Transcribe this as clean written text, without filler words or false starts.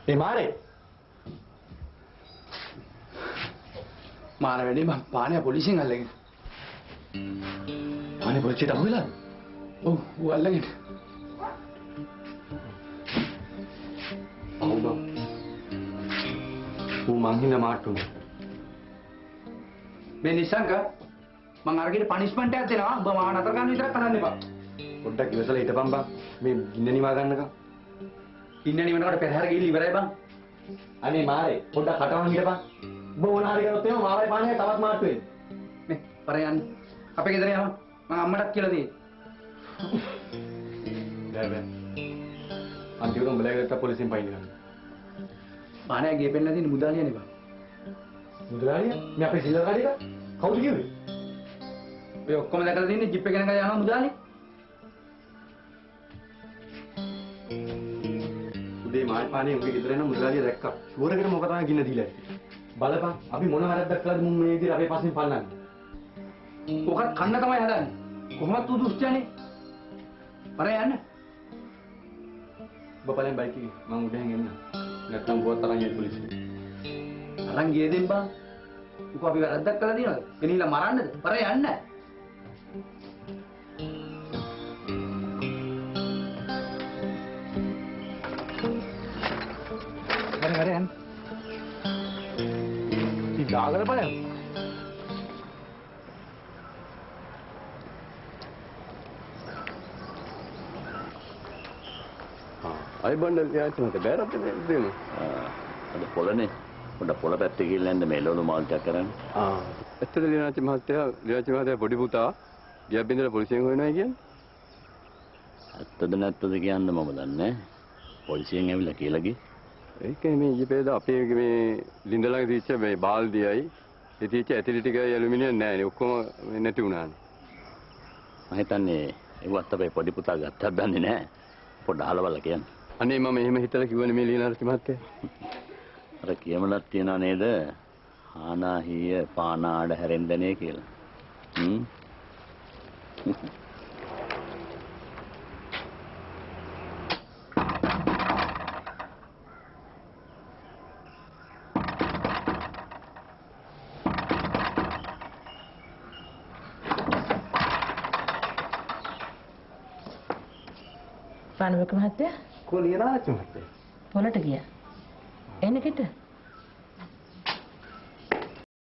ඒ මාරේ. මාර වැඩි මං පානේ පොලිසියෙන් අල්ලගෙන. පානේ පොලිසියට අහු වෙලාද? ඔව් ඌ අල්ලගෙන. ඔව් බං. ඌ මං හින්දා මාට්ටුනේ. මේ නිසංක මං අරගෙන පනිෂ්මන්ට් එකක් දෙනවා. උඹ මාව නතර ගන්න විතරක් කරන්න එපා. පොඩ්ඩක් ඉවසලා හිටපන් බං. මේ ගින්න නිවා ගන්නකම්. ඉන්න නිවනකට පෙරහැර ගිහින් ඉවරයි බං. අනේ මාරේ පොඩ්ඩක් කටවහන් හිටපන්. උඹ මොන හරි කරොත් එහෙම මාරේ පානේ තවත් මාට්ටු වෙයි. මේ පරේ යන්න. අපේ ගෙදර යමු. මං අම්මටත් කියලා දෙයි. බෑ. අන්තිමට උඹලට පොලිසියෙන් පයින් ගන්න. පානේ ගේ පෙන්නලා තියෙන මුදාලියනේ බං. මුදලාලිය? මේ අපේ සිල්ලර කඩේක? කවුද කිව්වේ? ඔය ඔක්කොම දැකලා තින්නේ ජිප් එක ගෙනගෙන යනවා මුදාලිය. උදේ මාල් පානේ උගේ ගෙදර එන මුදලාලිය දැක්කා. ෂුවර් එකට මොකද තමයි ගින්න දීලා ඉන්නේ. බලපන් අපි මොන වැරද්දක් කළාද මුන් මේ විදිහට අපේ පස්සෙන් පන්නන්නේ. ඔකත් කන්න තමයි හදන්නේ. කොහොමද ඌ දුෂ්ටයනේ? පරේ යන්න. ඔබ බලෙන් බයික් එකේ මං උඩෙන් එන්න. නැත්තම් බොත් තරන් යයි පොලිසියට. අරන් ගියේ දෙන්න බං. ඌ අපි වැරද්දක් කළා දිනවද? ගෙනිහිල්ලා මරන්නද? පරේ යන්න. හරි යන්න. ඉතින් දාගල බලන්න. අය බණ්ඩල් යාචනට බෑරත් දෙන්න. අද පොළනේ. පොඩ පොළ පැත්තේ ගිහින් යන්න මේ ලෝණු මාල්ටයක් කරන්නේ. ඇත්තද ලියනාචි මහත්තයා පොඩි පුතා ගියක් බින්දලා පොලිසියෙන් හොයනවා කියන්නේ? ඇත්තද නැත්තද කියන්න මම දන්නේ. පොලිසියෙන් ඇවිල්ලා කියලා ගියේ. ඒක මේ ඊපේද අපේ මේ ලින්ද ළඟ තියච්ච මේ බාල්දියයි ඒ තියච්ච ඇතිලි ටිකයි ඇලුමිනියම් නෑනේ ඔක්කොම නැති වුණානේ. මම හිතන්නේ ඒවත් අපේ පොඩි පුතා ගත්තත් දන්නේ නැහැ. පොඩ්ඩ අහලවල්ලා කියන්න. අනේ මම එහෙම හිතලා කිව්වනේ මේ ලියනාචි මහත්තයා. අර කියමලක් තියනා නේද? ආනා හීය පානාඩ හැරෙන්දනේ කියලා. පානවක මහත්තයා කොහේ ලියනාචි මහත්තයා? පොලට ගියා. එන්න කිට.